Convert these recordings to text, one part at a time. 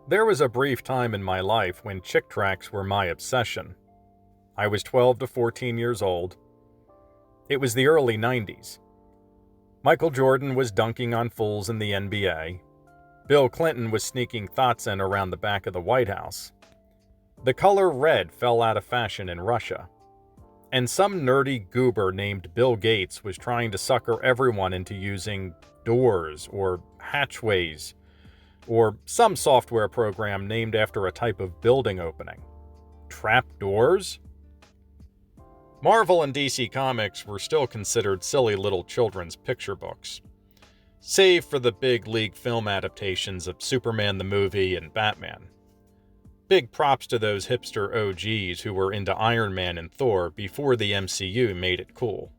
There was a brief time in my life when chick tracts were my obsession. I was 12 to 14 years old. It was the early 90s. Michael Jordan was dunking on fools in the NBA. Bill Clinton was sneaking thoughts in around the back of the White House. The color red fell out of fashion in Russia. And some nerdy goober named Bill Gates was trying to sucker everyone into using doors or hatchways or some software program named after a type of building opening. Trap doors? Marvel and DC Comics were still considered silly little children's picture books, save for the big league film adaptations of Superman the movie and Batman. Big props to those hipster OGs who were into Iron Man and Thor before the MCU made it cool.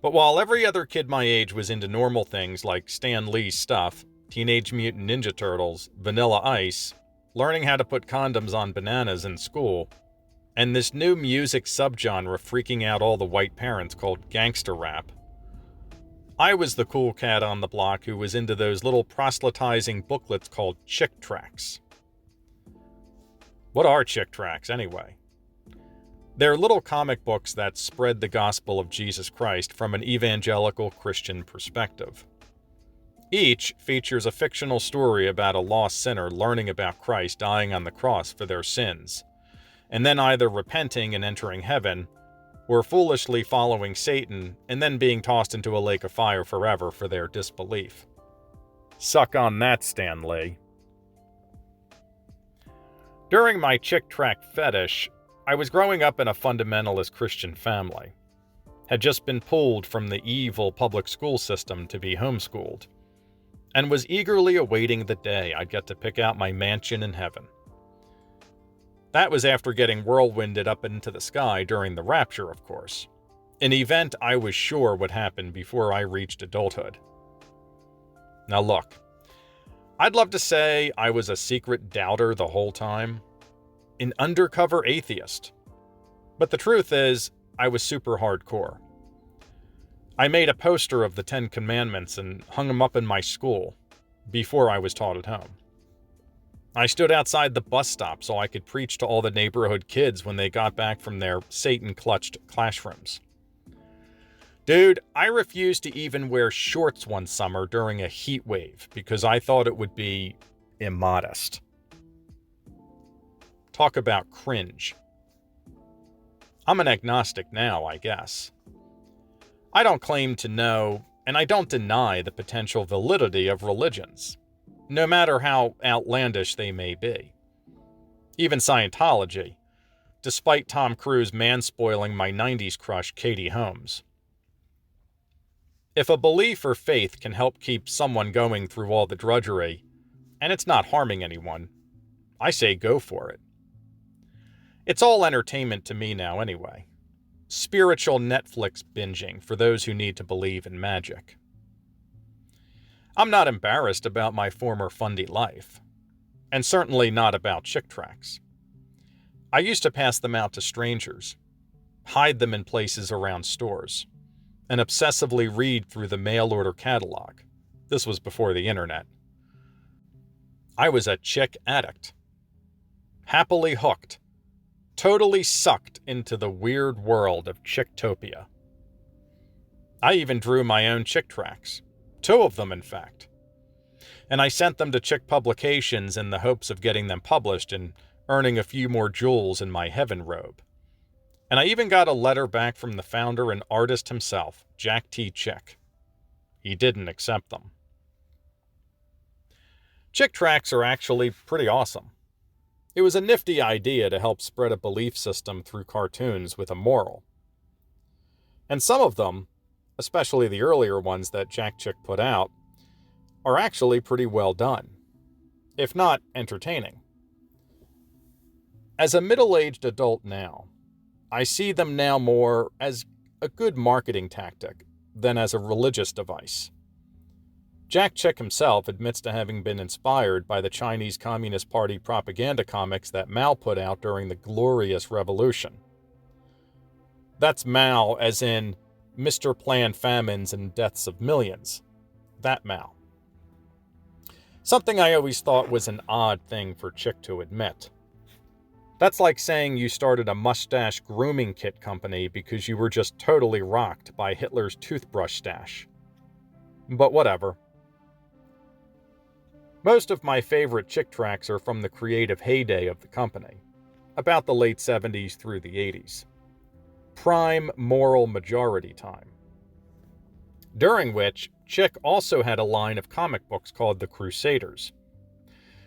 But while every other kid my age was into normal things like Stan Lee's stuff, Teenage Mutant Ninja Turtles, Vanilla Ice, learning how to put condoms on bananas in school, and this new music subgenre freaking out all the white parents called gangster rap, I was the cool cat on the block who was into those little proselytizing booklets called Chick Tracts. What are Chick Tracts, anyway? They're little comic books that spread the gospel of Jesus Christ from an evangelical Christian perspective. Each features a fictional story about a lost sinner learning about Christ dying on the cross for their sins, and then either repenting and entering heaven, or foolishly following Satan and then being tossed into a lake of fire forever for their disbelief. Suck on that, Stan Lee. During my chick tract fetish, I was growing up in a fundamentalist Christian family, had just been pulled from the evil public school system to be homeschooled, and was eagerly awaiting the day I'd get to pick out my mansion in heaven. That was after getting whirlwinded up into the sky during the rapture, of course, an event I was sure would happen before I reached adulthood. Now look, I'd love to say I was a secret doubter the whole time, an undercover atheist, but the truth is, I was super hardcore. I made a poster of the 10 Commandments and hung them up in my school before I was taught at home. I stood outside the bus stop so I could preach to all the neighborhood kids when they got back from their Satan-clutched classrooms. Dude, I refused to even wear shorts one summer during a heat wave because I thought it would be immodest. Talk about cringe. I'm an agnostic now, I guess. I don't claim to know, and I don't deny the potential validity of religions, no matter how outlandish they may be. Even Scientology, despite Tom Cruise manspoiling my 90s crush Katie Holmes. If a belief or faith can help keep someone going through all the drudgery, and it's not harming anyone, I say go for it. It's all entertainment to me now anyway. Spiritual Netflix binging for those who need to believe in magic. I'm not embarrassed about my former fundy life, and certainly not about chick tracts. I used to pass them out to strangers, hide them in places around stores, and obsessively read through the mail-order catalog. This was before the internet. I was a chick addict. Happily hooked. Totally sucked into the weird world of CHICKTOPIA. I even drew my own chick tracts. 2 of them, in fact. And I sent them to chick publications in the hopes of getting them published and earning a few more jewels in my heaven robe. And I even got a letter back from the founder and artist himself, Jack T. Chick. He didn't accept them. Chick tracts are actually pretty awesome. It was a nifty idea to help spread a belief system through cartoons with a moral. And some of them, especially the earlier ones that Jack Chick put out, are actually pretty well done, if not entertaining. As a middle-aged adult now, I see them now more as a good marketing tactic than as a religious device. Jack Chick himself admits to having been inspired by the Chinese Communist Party propaganda comics that Mao put out during the Glorious Revolution. That's Mao as in Mr. Planned Famines and Deaths of Millions. That Mao. Something I always thought was an odd thing for Chick to admit. That's like saying you started a mustache grooming kit company because you were just totally rocked by Hitler's toothbrush stash. But whatever. Most of my favorite Chick tracts are from the creative heyday of the company, about the late 70s through the 80s. Prime moral majority time. During which, Chick also had a line of comic books called The Crusaders,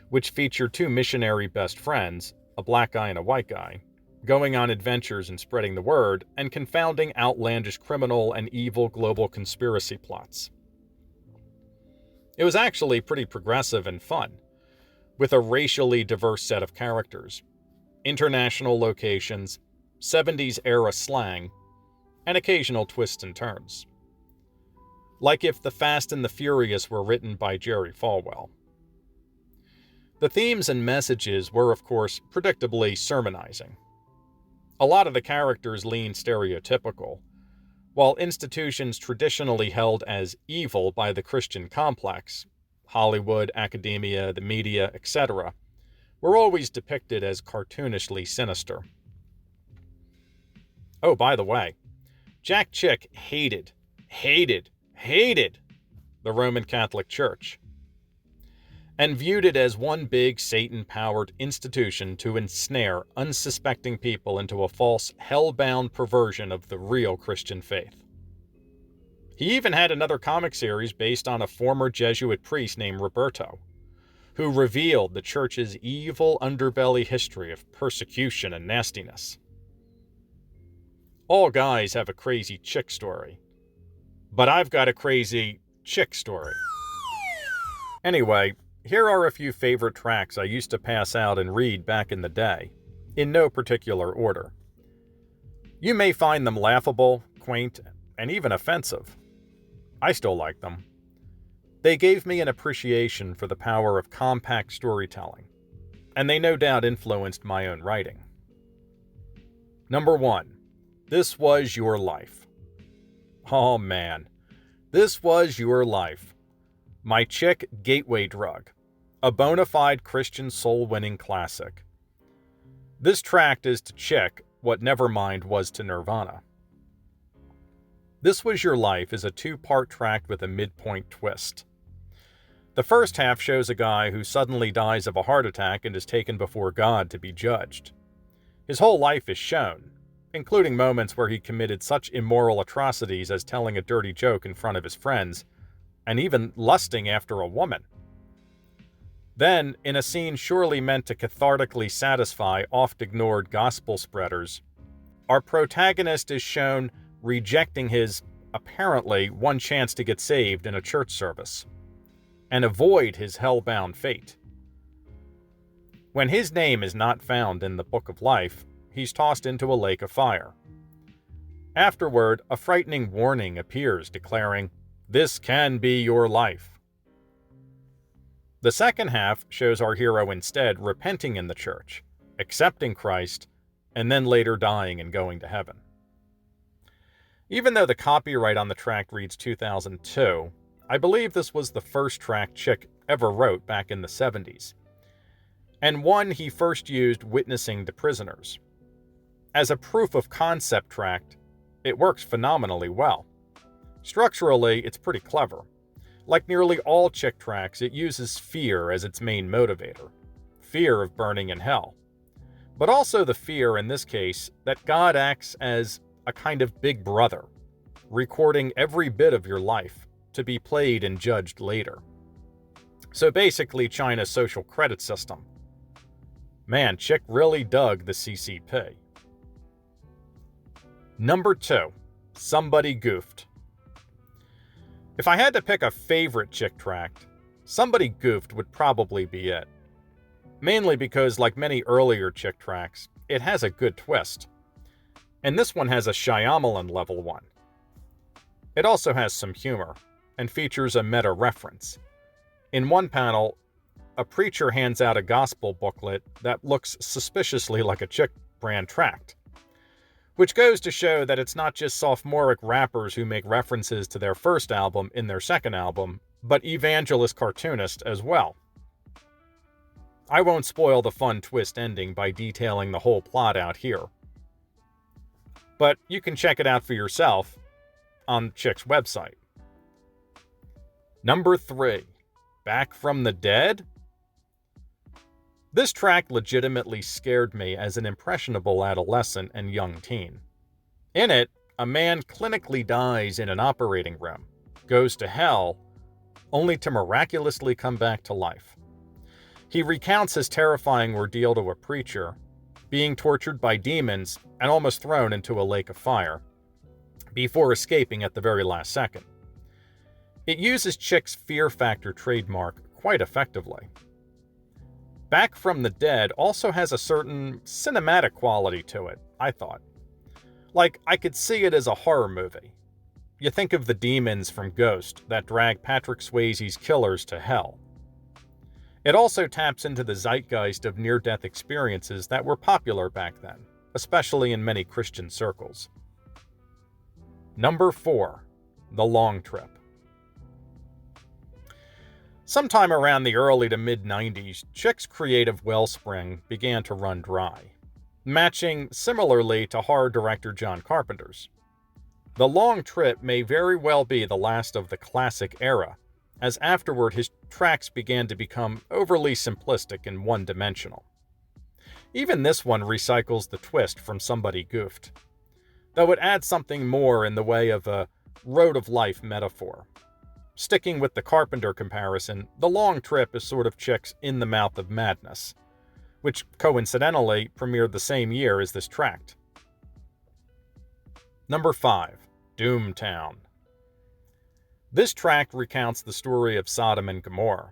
which featured two missionary best friends, a black guy and a white guy, going on adventures and spreading the word, and confounding outlandish criminal and evil global conspiracy plots. It was actually pretty progressive and fun, with a racially diverse set of characters, international locations, 70s-era slang, and occasional twists and turns. Like if The Fast and the Furious were written by Jerry Falwell. The themes and messages were, of course, predictably sermonizing. A lot of the characters leaned stereotypical, while institutions traditionally held as evil by the Christian complex, Hollywood, academia, the media, etc., were always depicted as cartoonishly sinister. Oh, by the way, Jack Chick hated the Roman Catholic Church, and viewed it as one big Satan-powered institution to ensnare unsuspecting people into a false, hell-bound perversion of the real Christian faith. He even had another comic series based on a former Jesuit priest named Roberto, who revealed the church's evil underbelly history of persecution and nastiness. All guys have a crazy chick story, but I've got a crazy chick story. Anyway, here are a few favorite tracts I used to pass out and read back in the day, in no particular order. You may find them laughable, quaint, and even offensive. I still like them. They gave me an appreciation for the power of compact storytelling, and they no doubt influenced my own writing. Number 1. This Was Your Life. Oh man, This Was Your Life. My chick gateway drug. A bona fide Christian soul-winning classic. This tract is to Chick what Nevermind was to Nirvana. This Was Your Life is a 2-part tract with a midpoint twist. The first half shows a guy who suddenly dies of a heart attack and is taken before God to be judged. His whole life is shown, including moments where he committed such immoral atrocities as telling a dirty joke in front of his friends, and even lusting after a woman. Then, in a scene surely meant to cathartically satisfy oft-ignored gospel spreaders, our protagonist is shown rejecting his, apparently, one chance to get saved in a church service, and avoid his hell-bound fate. When his name is not found in the Book of Life, he's tossed into a lake of fire. Afterward, a frightening warning appears declaring, "This can be your life." The second half shows our hero instead repenting in the church, accepting Christ, and then later dying and going to heaven. Even though the copyright on the tract reads 2002, I believe this was the first tract Chick ever wrote back in the 70s, and one he first used witnessing to prisoners. As a proof of concept tract, it works phenomenally well. Structurally, it's pretty clever. Like nearly all Chick tracts, it uses fear as its main motivator. Fear of burning in hell. But also the fear, in this case, that God acts as a kind of big brother, recording every bit of your life to be played and judged later. So basically China's social credit system. Man, Chick really dug the CCP. Number 2. Somebody Goofed. If I had to pick a favorite Chick tract, Somebody Goofed would probably be it. Mainly because, like many earlier Chick tracts, it has a good twist. And this one has a Shyamalan level one. It also has some humor, and features a meta reference. In one panel, a preacher hands out a gospel booklet that looks suspiciously like a Chick brand tract. Which goes to show that it's not just sophomoric rappers who make references to their first album in their second album, but evangelist cartoonists as well. I won't spoil the fun twist ending by detailing the whole plot out here. But you can check it out for yourself on Chick's website. Number 3. Back from the Dead? This tract legitimately scared me as an impressionable adolescent and young teen. In it, a man clinically dies in an operating room, goes to hell, only to miraculously come back to life. He recounts his terrifying ordeal to a preacher, being tortured by demons and almost thrown into a lake of fire, before escaping at the very last second. It uses Chick's fear factor trademark quite effectively. Back from the Dead also has a certain cinematic quality to it, I thought. Like, I could see it as a horror movie. You think of the demons from Ghost that drag Patrick Swayze's killers to hell. It also taps into the zeitgeist of near-death experiences that were popular back then, especially in many Christian circles. Number 4. The Long Trip. Sometime around the early to mid-90s, Chick's creative wellspring began to run dry, matching similarly to horror director John Carpenter's. The Long Trip may very well be the last of the classic era, as afterward his tracks began to become overly simplistic and one-dimensional. Even this one recycles the twist from Somebody Goofed, though it adds something more in the way of a road of life metaphor. Sticking with the Carpenter comparison, The Long Trip is sort of Chick's In the Mouth of Madness, which coincidentally premiered the same year as this tract. Number 5. Doomtown. This tract recounts the story of Sodom and Gomorrah,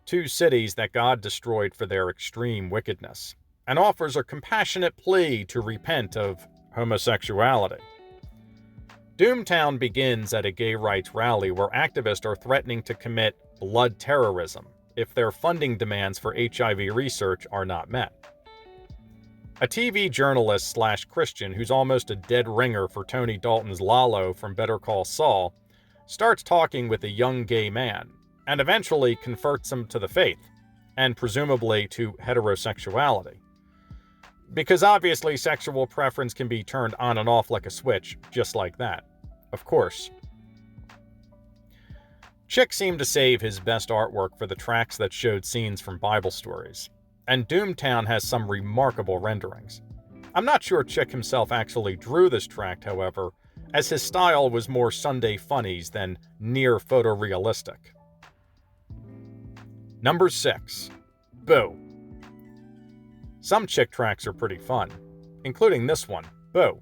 2 cities that God destroyed for their extreme wickedness, and offers a compassionate plea to repent of homosexuality. Doomtown begins at a gay rights rally where activists are threatening to commit blood terrorism if their funding demands for HIV research are not met. A TV journalist / Christian who's almost a dead ringer for Tony Dalton's Lalo from Better Call Saul starts talking with a young gay man and eventually converts him to the faith, and presumably to heterosexuality. Because obviously sexual preference can be turned on and off like a switch, just like that. Of course. Chick seemed to save his best artwork for the tracks that showed scenes from Bible stories, and Doomtown has some remarkable renderings. I'm not sure Chick himself actually drew this tract, however, as his style was more Sunday funnies than near photorealistic. Number 6. Boo. Some Chick tracks are pretty fun, including this one, Boo,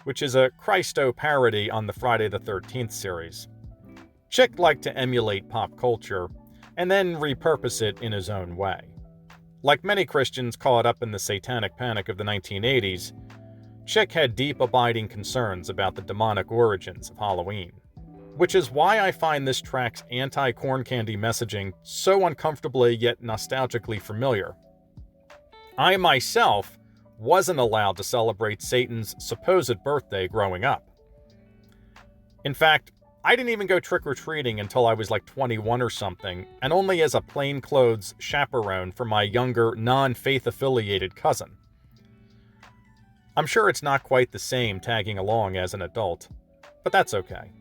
which is a Christo parody on the Friday the 13th series. Chick liked to emulate pop culture and then repurpose it in his own way. Like many Christians caught up in the satanic panic of the 1980s, Chick had deep abiding concerns about the demonic origins of Halloween, which is why I find this track's anti-corn candy messaging so uncomfortably yet nostalgically familiar. I myself wasn't allowed to celebrate Satan's supposed birthday growing up. In fact, I didn't even go trick-or-treating until I was like 21 or something, and only as a plainclothes chaperone for my younger, non-faith-affiliated cousin. I'm sure it's not quite the same tagging along as an adult, but that's okay.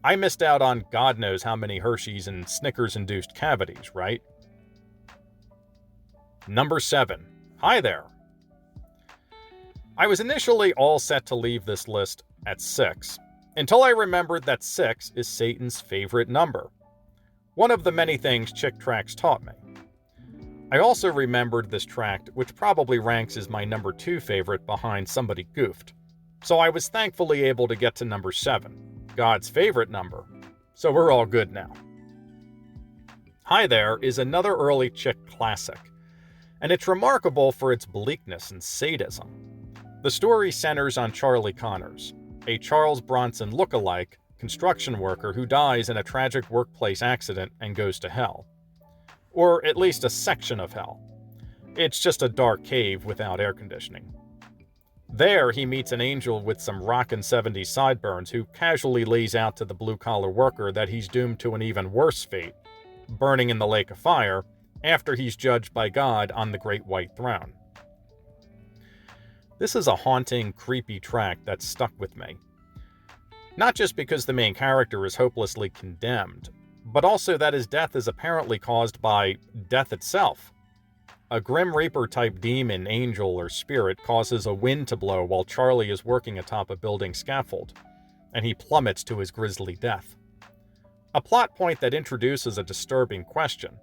I missed out on God knows how many Hershey's and Snickers-induced cavities, right? Number 7. Hi there. I was initially all set to leave this list at 6, until I remembered that 6 is Satan's favorite number. One of the many things Chick tracts taught me. I also remembered this tract, which probably ranks as my number 2 favorite behind Somebody Goofed. So I was thankfully able to get to number 7, God's favorite number. So we're all good now. Hi There is another early Chick classic, and it's remarkable for its bleakness and sadism. The story centers on Charlie Connors, a Charles Bronson look-alike construction worker who dies in a tragic workplace accident and goes to hell. Or at least a section of hell. It's just a dark cave without air conditioning. There, he meets an angel with some rockin' 70s sideburns who casually lays out to the blue-collar worker that he's doomed to an even worse fate, burning in the lake of fire, after he's judged by God on the Great White Throne. This is a haunting, creepy tract that's stuck with me. Not just because the main character is hopelessly condemned, but also that his death is apparently caused by death itself. A Grim Reaper-type demon, angel, or spirit causes a wind to blow while Charlie is working atop a building scaffold, and he plummets to his grisly death. A plot point that introduces a disturbing question.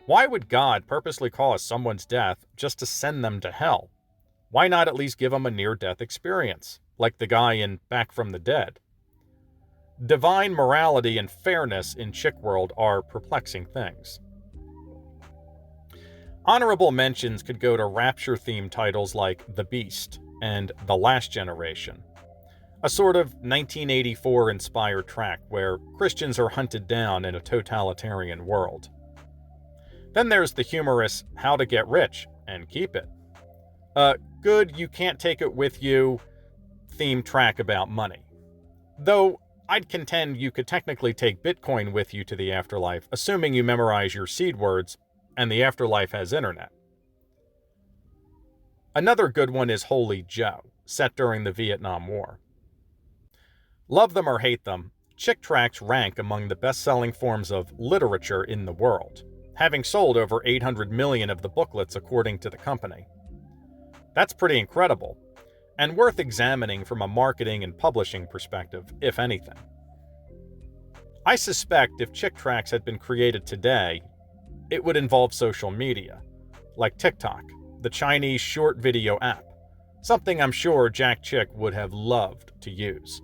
Why would God purposely cause someone's death just to send them to hell? Why not at least give them a near-death experience, like the guy in Back from the Dead? Divine morality and fairness in Chick World are perplexing things. Honorable mentions could go to Rapture-themed titles like The Beast and The Last Generation, a sort of 1984-inspired track where Christians are hunted down in a totalitarian world. Then there's the humorous How to Get Rich and Keep It. Good you can't take it with you theme track about money. Though I'd contend you could technically take Bitcoin with you to the afterlife, assuming you memorize your seed words and the afterlife has internet. Another good one is Holy Joe, set during the Vietnam War. Love them or hate them, Chick tracts rank among the best-selling forms of literature in the world, having sold over 800 million of the booklets according to the company. That's pretty incredible, and worth examining from a marketing and publishing perspective, if anything. I suspect if Chick tracts had been created today, it would involve social media, like TikTok, the Chinese short video app, something I'm sure Jack Chick would have loved to use.